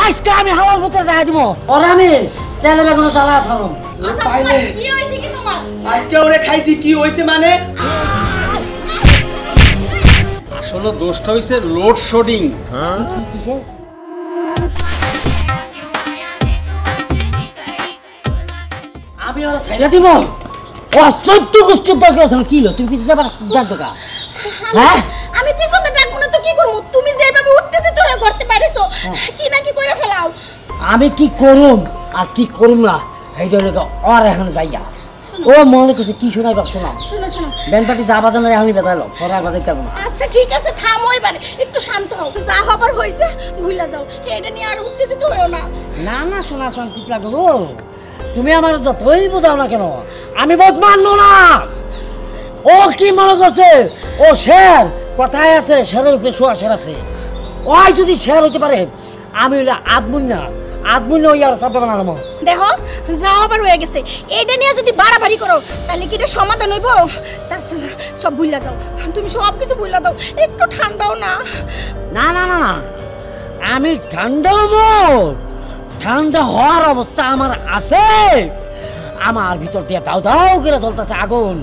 আজকে আমি হাওয়ার ভিতরে দেখা দিব ওর আমি তেলে বেগুনো জ্বালা ছাড়ম কি হইছে কি তোমার আজকে ওরে খাইছি কি হইছে মানে আসলে দোষটা হইছে লোড শেডিং আমি ওরা ছেড়ে দিব ও 14 গোষ্ঠীর দরকার কি হলো তুমি পিছনে যাবার জানতো কা হ্যাঁ আমি পিছনে ডাকবো না তো কি করব তুমি যেভাবে উত্তেজিত হয়ে করতে পারিছো কি না কি কইরা ফেলাও আমি কি করুম আর কি করুম না এইটা হলো আর এখন যাইয়া ও মনে করছে কি শোনাইবা শোনা শোনো ব্যান্ড যা বাজানো এখনই বাজালো পরে আর বাজাইতে পারবো না আচ্ছা ঠিক আছে থামো এবারে একটু শান্ত হও যা হবার হইছে ভুলা যাও এটা নিয়ে আর উত্তেজিত হইও না না শোনা শান্তি লাগলো তুমি আমার যতই বোঝাও না কেন আমি বহুত মানবো না ও কি মনে করছে ও শের কথায় আছে শেরের উপরে শোয়া শের আছে ওই যদি শের হইতে পারে আমি হইলে আদমুন ওই আর সাবটা বানালাম দেখো যা হবার হয়ে গেছে এটা নিয়ে যদি বাড়াবাড়ি করো তাহলে কি এটা সমাধান হইব তাছাড়া সব ভুলা যাও তুমি সব কিছু ভুলা দাও একটু ঠান্ডাও না না আমি ঠান্ডা হওয়ার অবস্থা আমার আছে আমার ভিতর দিয়ে দাও করে জ্বলতেছে আগুন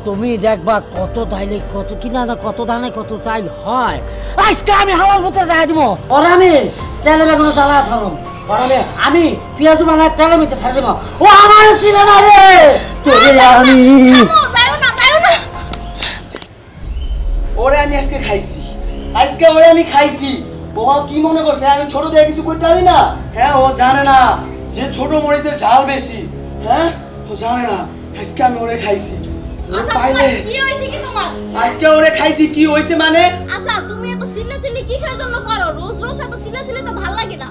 তুমি দেখবা কত দাইলে কত কিনা কত দানে কত চাইল হয় আজকে আমি হাওয়ার ভিতরে দেখা দিব ওর আমি তেলে বেগুনো জ্বালা ছাড়ম ওর আমি পেঁয়াজ বানায় তেলে মিতে ছাড় দিব ও আমার ছিল না রে তোরে আমি যাও না ওরে আমি আজকে খাইছি ও কি মনে করছে আমি ছোট দিয়ে কিছু করতে পারি না হ্যাঁ ও জানে না যে ছোট মরিচের ঝাল বেশি হ্যাঁ ও জানে না আজকে আমি ওরে খাইছি পাইলে কি হইছে কি তোমার আজকে ওরে খাইছি কি হইছে মানে আচ্ছা তুমি এত চিল্লাচিল্লি কিসের জন্য করো রোজ এত চিল্লাচিল্লি তো ভালো লাগে না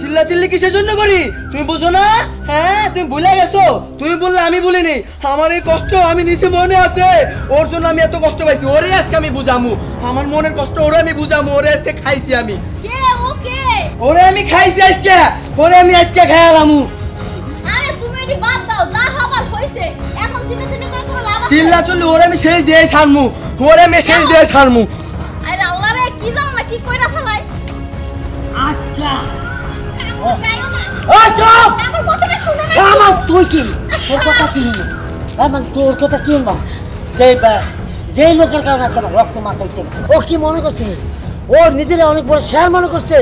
চিল্লাচিল্লি কিসের জন্য করি তুমি বুঝো না হ্যাঁ তুমি ভুলে গেছো তুমি বললে আমি বলিনি আমার এই কষ্ট আমি নিচে মনে আছে ওর জন্য আমি এত কষ্ট পাইছি ওরে আজকে আমি বুঝামু আমার মনের কষ্ট ওরে আমি বুঝামু ওরে আজকে খাইছি আমি ওরে আমি খাইছি আজকে খাইলামু আরে তুমি এটি বাদ দাও যা হবার হইছে এখন চিল্লাচিল্লি করে কোনো লাভ আছে চিল্লাচিল্লি ওরে আমি শেষ দিয়ে ছাড়মু আরে আল্লাহ রে কি জানো না কি কইরা ফেলাই আজকে যাইও না ওই চুপ আমার কথাটা শুনো না আমার তুই কি তোর কথা কি আমার তোর কথা কি না যে লোকের কারণে আজকে আমার রক্ত মাথা উঠে গেছে ও কি মনে করছে ও নিজের অনেক বড় শেয়ার মনে করছে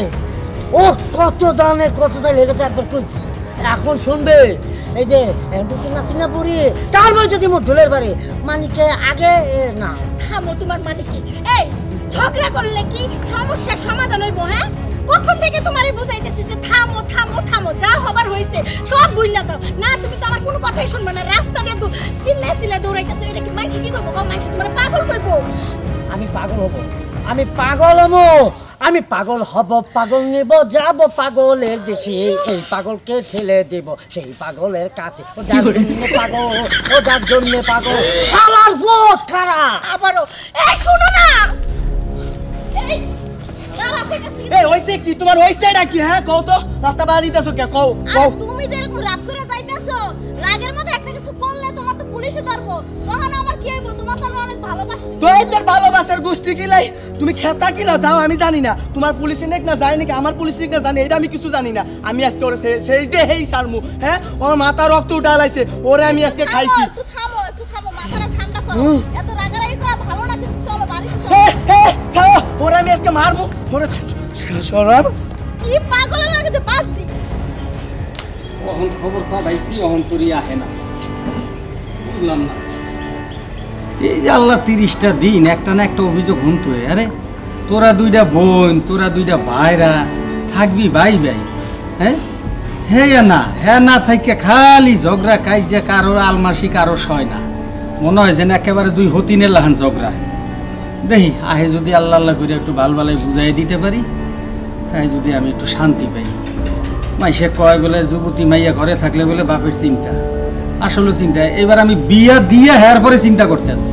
ও কত দানে কত চাইলে এটা তো একবার কইছি এখন শুনবে এই যে নাসিনাপুরি তার মধ্যে যদি মোট ঢোলের বাড়ি মানিকে আগে না থামো তোমার মানে কি এই ঝগড়া করলে কি সমস্যার সমাধান হইব হ্যাঁ কখন থেকে তোমারে বুঝাইতেছি যে থামো যা হবার হইছে সব ভুইলা যাও না তুমি তো আমার কোনো কথাই শুনবে না রাস্তা দিয়ে তো চিল্লা দৌড়াইতেছো এটা কি মাইছি কি কইবো মাইছি তোমারে পাগল কইবো আমি পাগল হব পাগল নেব যাব পাগলের দেশে এই পাগলকে ঠেলে দেব সেই পাগলের কাছে ও যার জন্য পাগল আমার বহুত খারাপ আবারও এই শুনো না এই হইছে কি তোমার হইছে এটা কি হ্যাঁ কও তো রাস্তা বাড়া দিতেছো কে কও তুমি যেরকম রাগ করে যাইতাছো রাগের মধ্যে একটা কিছু করলে তোমার তো পুলিশে ধরবো তখন আমার কি হইব তোমার তো আমি অনেক ভালোবাসি তোর ভালোবাসার গোষ্ঠী কিলাই তুমি খেতা কিলা যাও আমি জানি না তোমার পুলিশে নেক না যায় নাকি আমার পুলিশ নেক না জানি এটা আমি কিছু জানি না আমি আজকে ওরে শেষ দিয়ে হেই সারমু হ্যাঁ ওর মাথা রক্ত উঠালাইছে ওরে আমি আজকে খাইছি একটু থামো মাথাটা ঠান্ডা করো এত রাগারাগি করা ভালো না কিন্তু চলো বাড়ি চলো ওরে আমি আজকে মারবো ওরে সরাব কি পাগল লাগছে বাচ্চি ওহন খবর পাইছি ওহন তোরি আহে না বুঝলাম না এই যে আল্লাহ 30টা দিন একটা না একটা অভিযোগ হুনতো আরে তোরা দুইটা বোন তোরা দুইটা ভাইরা থাকবি ভাই হ্যাঁ না থাকে খালি ঝগড়া কাইজা কারো আলমাসি কারো সয় না মনে হয় যেন একেবারে দুই হতিনের লাহান ঝগড়া দেখি আহে যদি আল্লাহ করে একটু ভালাই বুঝাই দিতে পারি তাই যদি আমি একটু শান্তি পাই মাইসে কয় বলে যুবতী মাইয়া ঘরে থাকলে বলে বাপের চিন্তা আসলে চিন্তা এবার আমি বিয়া দিয়ে হ্যার পরে চিন্তা করতে আসি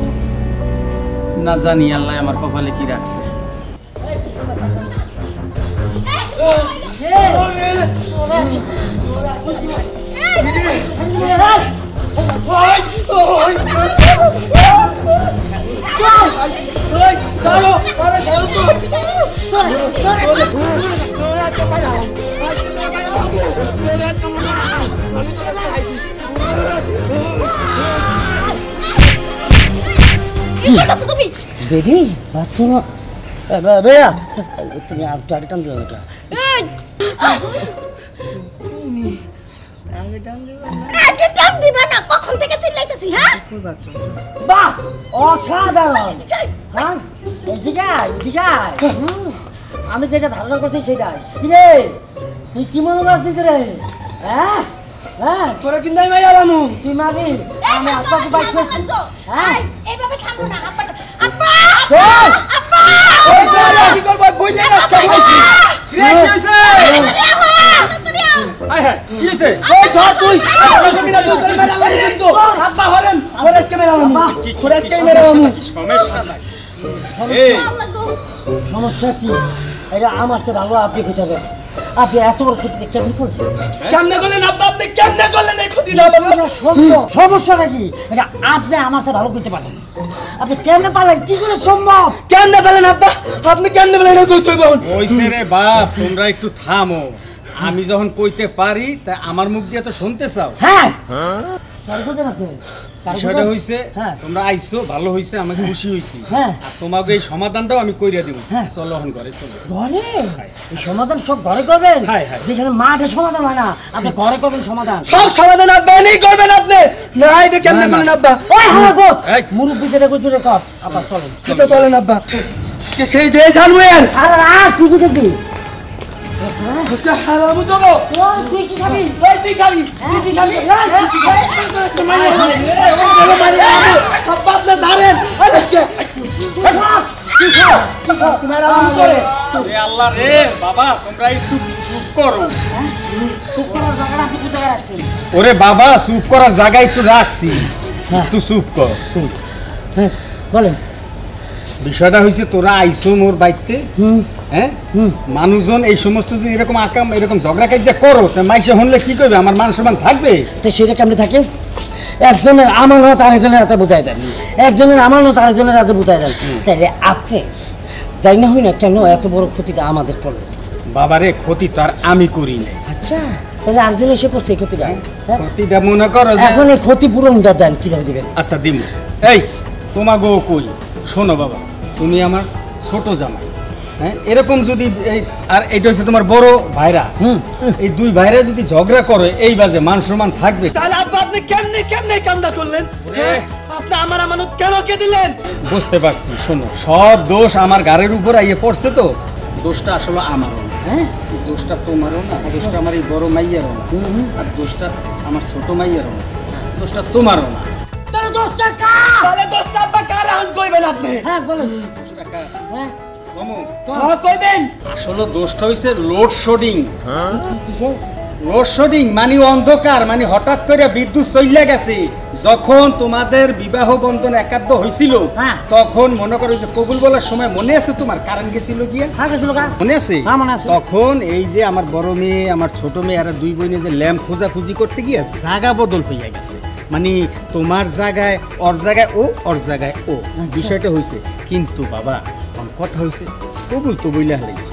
না জানি আল্লাহ আমার কপালে কি রাখছে কি করতেছো তুমি? বেবি বাচ্চা না বেয়া তুমি আর টাকা টান দিও না আগে টান দিবা না, কখন থেকে চিল্লাইতেছি হ্যাঁ? বাহ অসাধারণ হ্যাঁ এদিকে আমি যেটা ধারণা করছি সেটাই কি রে তুই কি মনে করছিস রে হ্যাঁ হ্যাঁ তোরা কিন্তু আমি মাইরালামু তুই মারবি আমি আব্বাকে বাইক করছি হ্যাঁ এইভাবে থামবো না আব্বা আব্বা চল! আব্বা ওই তোরা কি করব বই নিয়ে রাস্তা খাইছি হাই হাই কি হইছে ওই সর তুই তোরা মিলা তুই তোরা মাইরালামু কিন্তু আব্বা হরেন ওরা আজকে মাইরালামু ওরা আজকে মাইরালামু সমস্যা নাই এই সমস্যা কি এটা আমার চেয়ে ভালো আপনি কোথাবে আপনি এত বড় ক্ষতিটা কেমন করলেন কেমনে করলেন আব্বা আপনি কেমনে করলেন এই ক্ষতিটা সমস্যাটা কি এটা আপনি আমার চেয়ে ভালো করতে পারেন আপনি কেমনে পারলেন কি করে সম্ভব কেমনে পেলেন আব্বা আপনি কেমনে পেলেন এটা কইতে বল ওইছে রে বাপ তোমরা একটু থামো আমি যখন কইতে পারি তা আমার মুখ দিয়ে তো শুনতে চাও হ্যাঁ কার কথা রাখে বিষয়টা হইছে হ্যাঁ। তোমরা আইছো ভালো হইছে আমি খুশি হইছি হ্যাঁ। আর তোমাকে এই সমাধানটাও আমি কইরা দিব হ্যাঁ। চলো এখন ঘরে চলো ঘরে এই সমাধান সব ঘরে করবেন হ্যাঁ, হ্যাঁ। যেখানে মাঠে সমাধান হয় না আপনি ঘরে করবেন সমাধান সব সমাধান আব্বা এনেই করবেন আপনি না এটা কেমনে না, না। করলেন আব্বা ওই হারাবত এই। মুরব্বি যেটা কইছো রে কর আবার চলেন আচ্ছা চলেন আব্বা আজকে সেই দেশ আনবেন আর তুই কি দেখবি আজকে হারাবো তো গো ওই তুই কি খাবি ওই তুই খাবি তুই কি খাবি আব্বা আপনি জানেন আজকে মাইরালামু করে রে আল্লাহ রে বাবা তোমরা একটু চুপ করো চুপ করার জায়গাটা আপনি কোথায় রাখছেন ওরে বাবা চুপ করার জায়গা একটু রাখছি একটু চুপ কর হ্যাঁ বলেন বিষয়টা হইছে তোরা আইছো মোর বাইতে হুম হ্যাঁ হুম মানুষজন এই সমস্ত যদি এরকম আকাম এরকম ঝগড়া কাজ করো তা মাইসে হনলে কি করবে আমার মান সম্মান থাকবে তো সেটা কেমনে থাকে একজনের আমানত আরেকজনের হাতে বুঝাই দেন একজনের আমানত আরেকজনের হাতে বুঝাই দেন তাহলে আপনি যাই না হই না কেন এত বড় ক্ষতিটা আমাদের করলেন বাবারে ক্ষতি তো আর আমি করি নাই আচ্ছা তাহলে আরেকজন এসে করছে এই ক্ষতিটা হ্যাঁ? ক্ষতিটা মনে করো যে এখন এই ক্ষতিপূরণ দেন কিভাবে দিবেন আচ্ছা দিম এই তোমাকেও কই শোনো বাবা তুমি আমার ছোট জামাই হ্যাঁ এরকম যদি এই আর এটা হচ্ছে তোমার বড় ভাইরা হুম। এই দুই ভাইরা যদি ঝগড়া করে এই বাজে মান সম্মান থাকবে তাহলে আব্বা আপনি কেমনে কেমনে কামটা করলেন হ্যাঁ? আপনি আমার আমানত কেন কে দিলেন বুঝতে পারছি শোনো সব দোষ আমার গাড়ির উপর আইয়ে পড়ছে তো দোষটা আসলে আমারও না হ্যাঁ দোষটা তোমারও না দোষটা আমার এই বড় মাইয়ারও না আর দোষটা আমার ছোট মাইয়ারও না দোষটা তোমারও না তাহলে 10 টাকা তাহলে দোষটা আব্বা কার এখন কইবেন আপনি হ্যাঁ বলেন দোষটা হ্যাঁ হ্যাঁ কইবেন আসলে দোষটা হইছে লোডশেডিং কিসের লোডশেডিং মানে অন্ধকার মানে হঠাৎ করে বিদ্যুৎ চলে গেছে যখন তোমাদের বিবাহ বন্ধন একাব্দ হয়েছিল হ্যাঁ। তখন মনে করো যে কবুল বলার সময় মনে আছে তোমার কারণ গেছিল গিয়া হ্যাঁ গেছিল গা মনে আছে হ্যাঁ, মনে আছে। তখন এই যে আমার বড় মেয়ে আমার ছোট মেয়ে আর দুই বোনে যে ল্যাম্প খোঁজাখুঁজি করতে গিয়ে জায়গা বদল হইয়া গেছে মানে তোমার জায়গায় ওর জায়গায় ও ওর জায়গায় ও বিষয়টা হয়েছে কিন্তু বাবা আমার কথা হয়েছে কবুল তো বইলে হারাইছে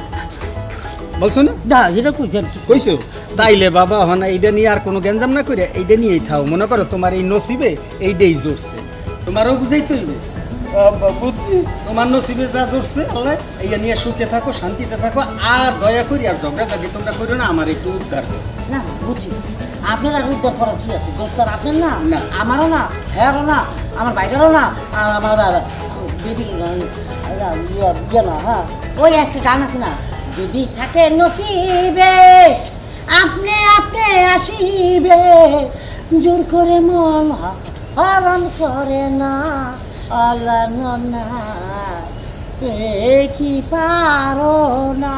বলছো না না যেটা কইছেন কইছো তাইলে বাবা হনা এইটা নিয়ে আর কোনো গ্যাঞ্জাম না করে এইটা নিয়েই থাও মনে করো তোমার এই নসিবে এইটাই জোরছে তোমারও বুঝাই তৈবে বুঝছি তোমার নসিবে যা জোরছে তাহলে এইটা নিয়ে সুখে থাকো শান্তিতে থাকো আর দয়া করি আর ঝগড়া যদি তোমরা করো না আমার একটু উদ্ধার করো। না বুঝছি আপনার আর উদ্ধার করার কি আছে দোষ তো আর আপনার না না। আমারও না হ্যাঁরও না আমার বাইরেরও না আর আমার বেবির ইয়ে না হ্যাঁ ওই একটা গান আছে না যদি থাকে নসিবে আপনি আপনি আসিবে জোর করে মন হরণ করে না আল্লাহ না কি পারো না